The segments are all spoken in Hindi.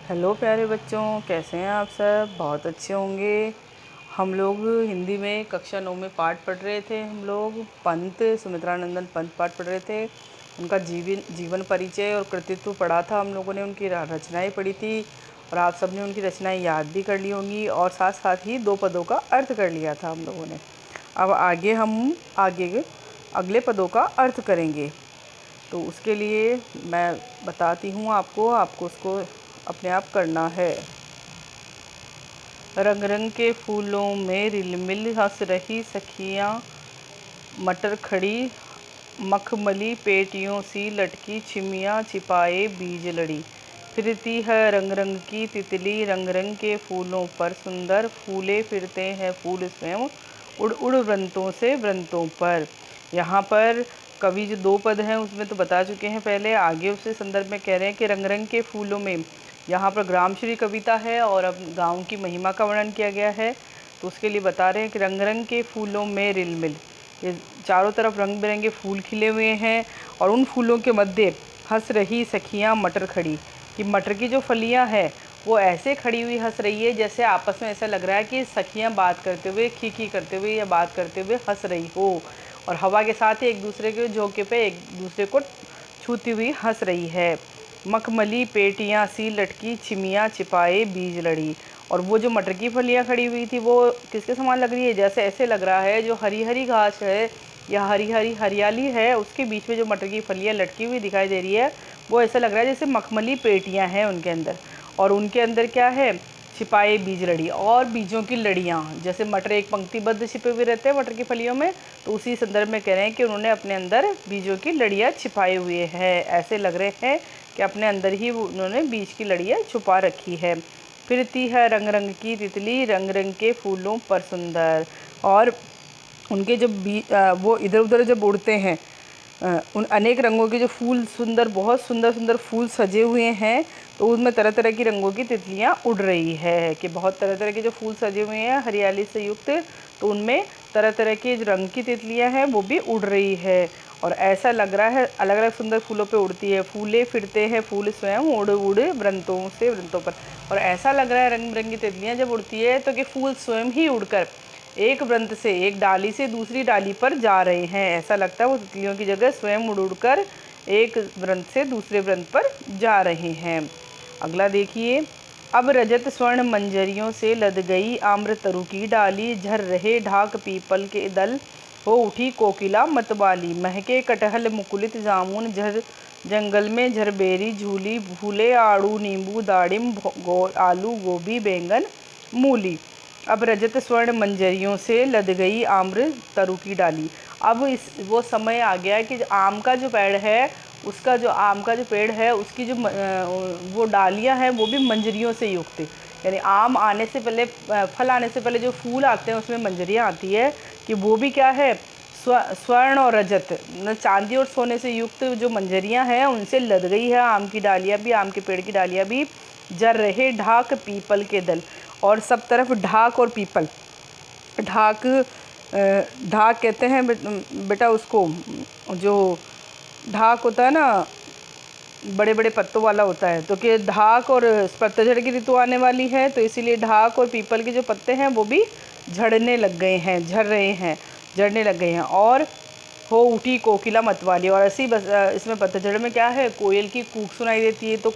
हेलो प्यारे बच्चों, कैसे हैं आप सब? बहुत अच्छे होंगे। हम लोग हिंदी में कक्षा 9 में पाठ पढ़ रहे थे। हम लोग पंत सुमित्रानंदन पंत पाठ पढ़ रहे थे। उनका जीवन परिचय और कृतित्व पढ़ा था हम लोगों ने। उनकी रचनाएं पढ़ी थी और आप सब ने उनकी रचनाएं याद भी कर ली होंगी और साथ साथ ही 2 पदों का अर्थ कर लिया था हम लोगों ने। अब हम अगले पदों का अर्थ करेंगे। तो उसके लिए मैं बताती हूँ आपको उसको अपने आप करना है। रंग रंग के फूलों में रिलमिल हंस रही सखियाँ, मटर खड़ी मखमली पेटियों सी लटकी छिमियाँ छिपाए बीज लड़ी। फिरती है रंग रंग की तितली रंग रंग के फूलों पर सुंदर, फूले फिरते हैं फूल स्वयं उड़ उड़ वृंतों से वृंतों पर। यहाँ पर कवि जो 2 पद हैं उसमें तो बता चुके हैं पहले। आगे उससे संदर्भ में कह रहे हैं कि रंग रंग के फूलों में, यहाँ पर ग्रामश्री कविता है और अब गाँव की महिमा का वर्णन किया गया है। तो उसके लिए बता रहे हैं कि रंग रंग के फूलों में रिलमिल, ये चारों तरफ रंग बिरंगे फूल खिले हुए हैं और उन फूलों के मध्य हंस रही सखियाँ मटर खड़ी, कि मटर की जो फलियाँ हैं वो ऐसे खड़ी हुई हंस रही है जैसे आपस में ऐसा लग रहा है कि सखियाँ बात करते हुए, खी करते हुए या बात करते हुए हंस रही हो और हवा के साथ ही एक दूसरे के झोंके पे एक दूसरे को छूती हुई हंस रही है। मखमली पेटियाँ सी लटकी छिमियाँ छिपाए बीज लड़ी, और वो जो मटर की फलियाँ खड़ी हुई थी वो किसके समान लग रही है? जैसे ऐसे लग रहा है जो हरी हरी घास है या हरी हरी हरियाली है, उसके बीच में जो मटर की फलियाँ लटकी हुई दिखाई दे रही है वो ऐसा लग रहा है जैसे मखमली पेटियाँ हैं उनके अंदर। और उनके अंदर क्या है? छिपाए बीज लड़ी, और बीजों की लड़ियाँ। जैसे मटर एक पंक्तिबद्ध छिपे हुए रहते हैं मटर की फलियों में, तो उसी संदर्भ में कह रहे हैं कि उन्होंने अपने अंदर बीजों की लड़ियाँ छिपाए हुए हैं। ऐसे लग रहे हैं कि अपने अंदर ही उन्होंने बीज की लड़ियाँ छुपा रखी है। फिरती है रंग रंग की तितली रंग रंग के फूलों पर सुंदर, और उनके जब वो इधर उधर जब उड़ते हैं, उन अनेक रंगों के जो फूल सुंदर, बहुत सुंदर सुंदर फूल सजे हुए हैं, तो उनमें तरह तरह की रंगों की तितलियाँ उड़ रही है कि बहुत तरह तरह के जो फूल सजे हुए हैं हरियाली से युक्त, तो उनमें तरह तरह के जो रंग की तितलियाँ हैं वो भी उड़ रही है। और ऐसा लग रहा है अलग अलग सुंदर फूलों पे उड़ती है, फूले फिरते हैं फूल स्वयं उड़ उड़ वृंतों से वृंतों पर। और ऐसा लग रहा है रंग बिरंगी तितलियाँ जब उड़ती है तो कि फूल स्वयं ही उड़कर एक वृंत से, एक डाली से दूसरी डाली पर जा रहे हैं। ऐसा लगता है वो तितलियों की जगह स्वयं उड़ उड़कर एक वृंत से दूसरे वृंत पर जा रहे हैं। अगला देखिए। अब रजत स्वर्ण मंजरियों से लद गई आम्र तरु की डाली, झर रहे ढाक पीपल के दल, हो उठी कोकिला मतवाली, महके कटहल मुकुलित जामुन, झर जंगल में झरबेरी झूली, फूले आड़ू नींबू दाड़िम आलू गोभी बैंगन मूली। अब रजत स्वर्ण मंजरियों से लद गई आम्र तरु की डाली। अब इस वो समय आ गया है कि आम का जो पेड़ है, उसका जो आम का जो पेड़ है उसकी जो वो डालियां हैं वो भी मंजरियों से युक्त, यानी आम आने से पहले, फल आने से पहले जो फूल आते हैं उसमें मंजरियां आती है, कि वो भी क्या है? स्वर्ण और रजत, चांदी और सोने से युक्त जो मंजरियां हैं उनसे लद गई है आम की डालियाँ भी, आम के पेड़ की डालियाँ भी। जर रहे ढाक पीपल के दल, और सब तरफ ढाक और पीपल। ढाक ढाक कहते हैं बेटा उसको, जो ढाक होता है ना, बड़े बड़े पत्तों वाला होता है, तो कि ढाक और पतझड़ की ऋतु आने वाली है तो इसीलिए ढाक और पीपल के जो पत्ते हैं वो भी झड़ने लग गए हैं, झड़ रहे हैं, झड़ने लग गए हैं। और हो उठी कोकिला मतवाली, और ऐसी बस इसमें पतझड़ में क्या है? कोयल की कूक सुनाई देती है, तो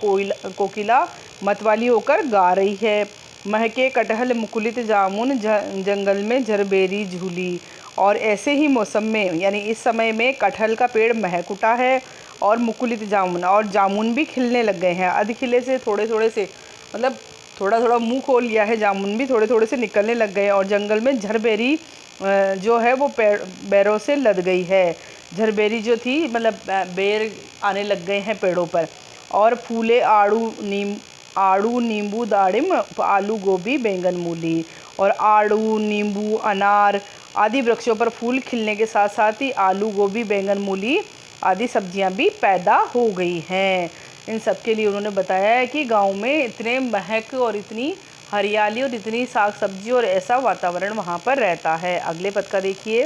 कोकिला मतवाली होकर गा रही है। महके कटहल मुकुलित जामुन, जंगल में झरबेरी झूली, और ऐसे ही मौसम में, यानी इस समय में कटहल का पेड़ महक उठा है और मुकुलित जामुन, और जामुन भी खिलने लग गए हैं। आधे खिले से थोड़े थोड़े से, मतलब थोड़ा थोड़ा मुंह खोल लिया है, जामुन भी थोड़े थोड़े से निकलने लग गए। और जंगल में झरबेरी जो है वो बेरों से लद गई है। झरबेरी जो थी मतलब बेर आने लग गए हैं पेड़ों पर। और फूले आड़ू नींबू दाड़िम आलू गोभी बैंगन मूली, और आड़ू नींबू अनार आदि वृक्षों पर फूल खिलने के साथ साथ ही आलू गोभी बैंगन मूली आदि सब्जियां भी पैदा हो गई हैं। इन सब के लिए उन्होंने बताया है कि गांव में इतने महक और इतनी हरियाली और इतनी साग सब्जी और ऐसा वातावरण वहाँ पर रहता है। अगले पद का देखिए।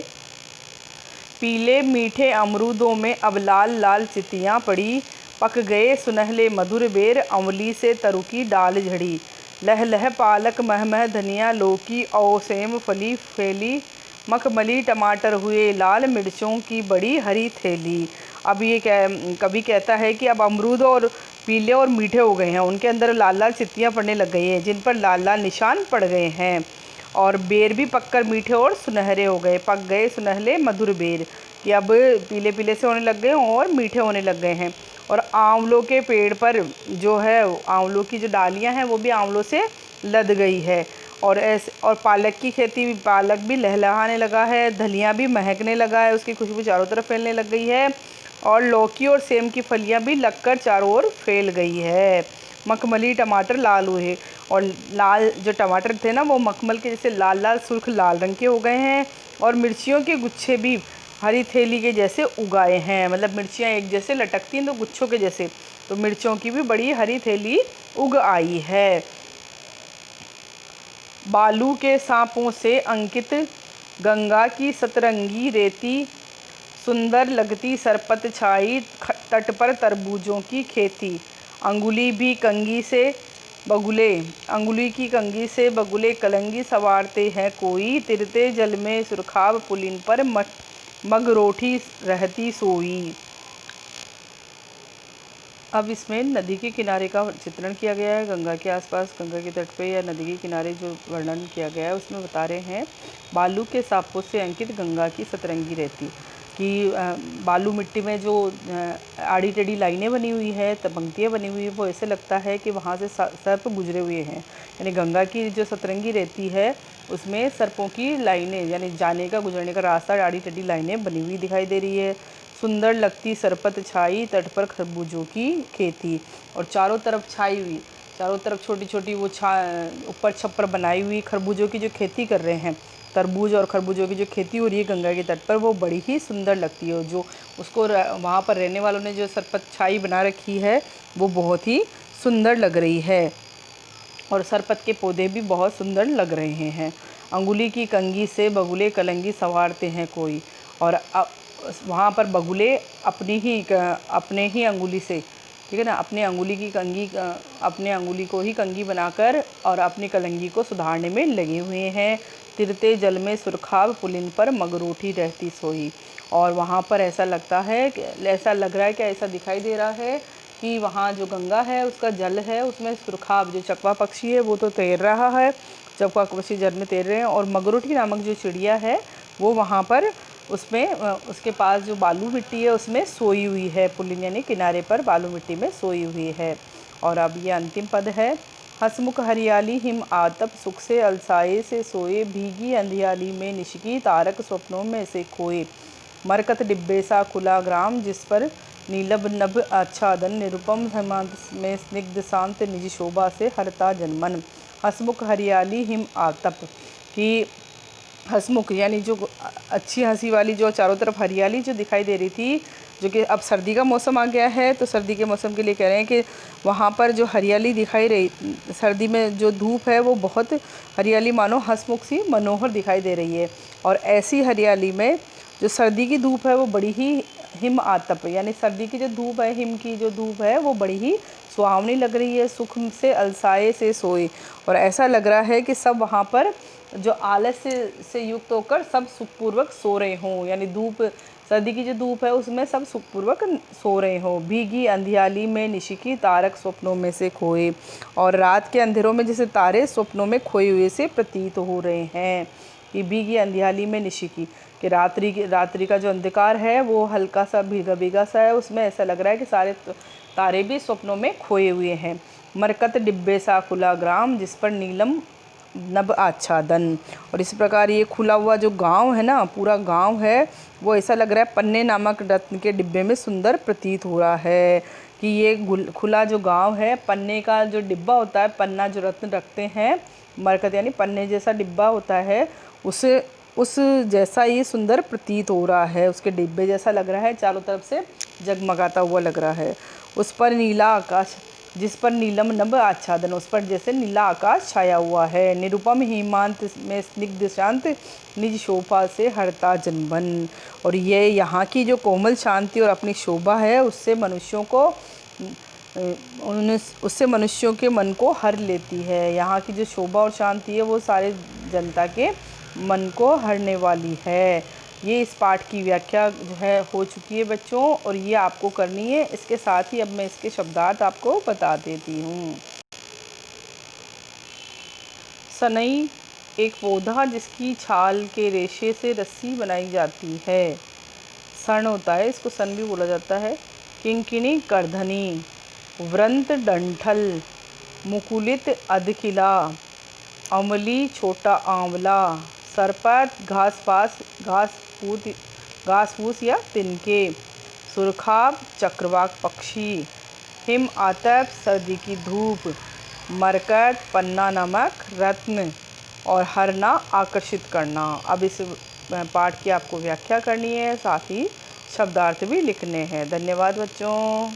पीले मीठे अमरूदों में अब लाल लाल चितियाँ पड़ी, पक गए सुनहले मधुर बेर, अमली से तरु की डाल झड़ी। लह लह पालक मह मह धनिया, लौकी और सेम फली फैली। मखमली टमाटर हुए लाल, मिर्चों की बड़ी हरी थैली। अब ये कवि कहता है कि अब अमरूद और पीले और मीठे हो गए हैं, उनके अंदर लाल लाल चित्तियाँ पड़ने लग गई हैं, जिन पर लाल लाल निशान पड़ गए हैं। और बेर भी पककर मीठे और सुनहरे हो गए। पक गए सुनहले मधुर बेर, कि अब पीले पीले से होने लग गए और मीठे होने लग गए हैं। और आंवलों के पेड़ पर जो है, आंवलों की जो डालियां हैं वो भी आंवलों से लद गई है। और पालक की खेती, पालक भी लहलहाने लगा है, धनिया भी महकने लगा है, उसकी खुशबू चारों तरफ फैलने लग गई है। और लौकी और सेम की फलियां भी लगकर चारों ओर फैल गई है। मखमली टमाटर लाल हुए, और लाल जो टमाटर थे ना वो मखमल के जैसे लाल लाल सुर्ख लाल रंग के हो गए हैं। और मिर्चियों के गुच्छे भी हरी थैली के जैसे उगाए हैं, मतलब मिर्चियाँ एक जैसे लटकती हैं तो गुच्छों के जैसे, तो मिर्चों की भी बड़ी हरी थैली उग आई है। बालू के सांपों से अंकित गंगा की सतरंगी रेती, सुंदर लगती सरपत छाई, तट पर तरबूजों की खेती। अंगुली भी कंगी से बगुले, अंगुली की कंगी से बगुले कलंगी सवारते हैं कोई, तिरते जल में सुरखाब पुलिन पर मगरोठी रहती सोई। अब इसमें नदी के किनारे का चित्रण किया गया है। गंगा के आसपास, गंगा के तट पे या नदी के किनारे जो वर्णन किया गया है उसमें बता रहे हैं, बालू के सांपों से अंकित गंगा की सतरंगी रहती, कि बालू मिट्टी में जो आड़ी टेढ़ी लाइनें बनी हुई है, पंक्तियाँ बनी हुई है, वो ऐसे लगता है कि वहाँ से सर्प गुजरे हुए हैं। यानी गंगा की जो सतरंगी रहती है उसमें सर्पों की लाइनें, यानी जाने का गुजरने का रास्ता, आड़ी टेढ़ी लाइनें बनी हुई दिखाई दे रही है। सुंदर लगती सरपत छाई, तट पर खरबूजों की खेती, और चारों तरफ छाई हुई, चारों तरफ छोटी छोटी वो ऊपर छप्पर बनाई हुई खरबूजों की जो खेती कर रहे हैं, तरबूज और खरबूजों की जो खेती हो रही है गंगा के तट पर, वो बड़ी ही सुंदर लगती है। जो उसको वहाँ पर रहने वालों ने जो सरपत छाई बना रखी है वो बहुत ही सुंदर लग रही है। और सरपत के पौधे भी बहुत सुंदर लग रहे हैं। अंगुली की कंगी से बगुले कलंगी संवारते हैं कोई, और वहाँ पर बगुले अपने ही अंगुली से, ठीक है ना, अपने अंगुली की कंगी, अपने अंगुली को ही कंगी बनाकर और अपनी कलंगी को सुधारने में लगे हुए हैं। तिरते जल में सुरखाब पुलिन पर मगरोठी रहती सोई। और वहाँ पर ऐसा लगता है कि, ऐसा लग रहा है कि ऐसा दिखाई दे रहा है कि वहाँ जो गंगा है उसका जल है, उसमें सुरखाब जो चकवा पक्षी है वो तो तैर रहा है, चकवा पक्षी जल में तैर रहे हैं, और मगरोठी नामक जो चिड़िया है वो वहाँ पर उसमें उसके पास जो बालू मिट्टी है उसमें सोई हुई है, पुलिन यानी किनारे पर बालू मिट्टी में सोई हुई है। और अब ये अंतिम पद है, हसमुख हरियाली हिम आतप, सुख से अलसाए से सोए, भीगी अंधियाली में निशिकी, तारक स्वप्नों में से खोए। मरकत डिब्बे सा खुला ग्राम, जिस पर नीलब नभ आच्छादन, निरुपम हेमंत में स्निग्ध शांत, निज शोभा से हरता जनमन। हसमुख हरियाली हिम आतप, कि हंसमुख यानी जो अच्छी हंसी वाली, जो चारों तरफ हरियाली जो दिखाई दे रही थी, जो कि अब सर्दी का मौसम आ गया है तो सर्दी के मौसम के लिए कह रहे हैं कि वहाँ पर जो हरियाली दिखाई रही, सर्दी में जो धूप है वो बहुत हरियाली मानो हंसमुख सी मनोहर दिखाई दे रही है। और ऐसी हरियाली में जो सर्दी की धूप है वो बड़ी ही हिम आतप, यानी सर्दी की जो धूप है, हिम की जो धूप है वो बड़ी ही सुहावनी लग रही है। सुख से अलसाए से सोए, और ऐसा लग रहा है कि सब वहाँ पर जो आलस से युक्त होकर सब सुखपूर्वक सो रहे हों, यानी धूप, सर्दी की जो धूप है उसमें सब सुखपूर्वक सो रहे हों। भीगी अंधियाली में निशिकी, तारक स्वप्नों में से खोए, और रात के अंधेरों में जैसे तारे स्वप्नों में खोए हुए से प्रतीत हो रहे हैं। कि भीगी अंधियाली में निशिकी, कि रात्रि का जो अंधकार है वो हल्का सा भीगा भीगा सा है, उसमें ऐसा लग रहा है कि सारे तारे भी स्वप्नों में खोए हुए हैं। मरकत डिब्बे सा खुला ग्राम, जिस पर नीलम नभ आच्छादन, और इस प्रकार ये खुला हुआ जो गांव है ना, पूरा गांव है, वो ऐसा लग रहा है पन्ने नामक रत्न के डिब्बे में सुंदर प्रतीत हो रहा है। कि ये खुला जो गांव है, पन्ने का जो डिब्बा होता है, पन्ना जो रत्न रखते हैं, मरकत यानी पन्ने जैसा डिब्बा होता है, उस जैसा ये सुंदर प्रतीत हो रहा है, उसके डिब्बे जैसा लग रहा है, चारों तरफ से जगमगाता हुआ लग रहा है। उस पर नीला आकाश, जिस पर नीलम नभ आच्छादन, उस पर जैसे नीला आकाश छाया हुआ है। निरुपम हिमांत में स्निग्ध शांत, निज शोभा से हरता जनमन, और ये यहाँ की जो कोमल शांति और अपनी शोभा है उससे मनुष्यों को उससे मनुष्यों के मन को हर लेती है। यहाँ की जो शोभा और शांति है वो सारे जनता के मन को हरने वाली है। ये इस पाठ की व्याख्या जो है हो चुकी है बच्चों, और ये आपको करनी है। इसके साथ ही अब मैं इसके शब्दार्थ आपको बता देती हूँ। सनई एक पौधा जिसकी छाल के रेशे से रस्सी बनाई जाती है। सन होता है, इसको सन भी बोला जाता है। किंकिणी करधनी, व्रंत डंठल, मुकुलित अधकिला, अमली छोटा आंवला, सरपत घास फूस या तिनके, सुरखाब चक्रवाक पक्षी, हिम आतप सर्दी की धूप, मरकत पन्ना नमक रत्न, और हरना आकर्षित करना। अब इस पाठ की आपको व्याख्या करनी है, साथ ही शब्दार्थ भी लिखने हैं। धन्यवाद बच्चों।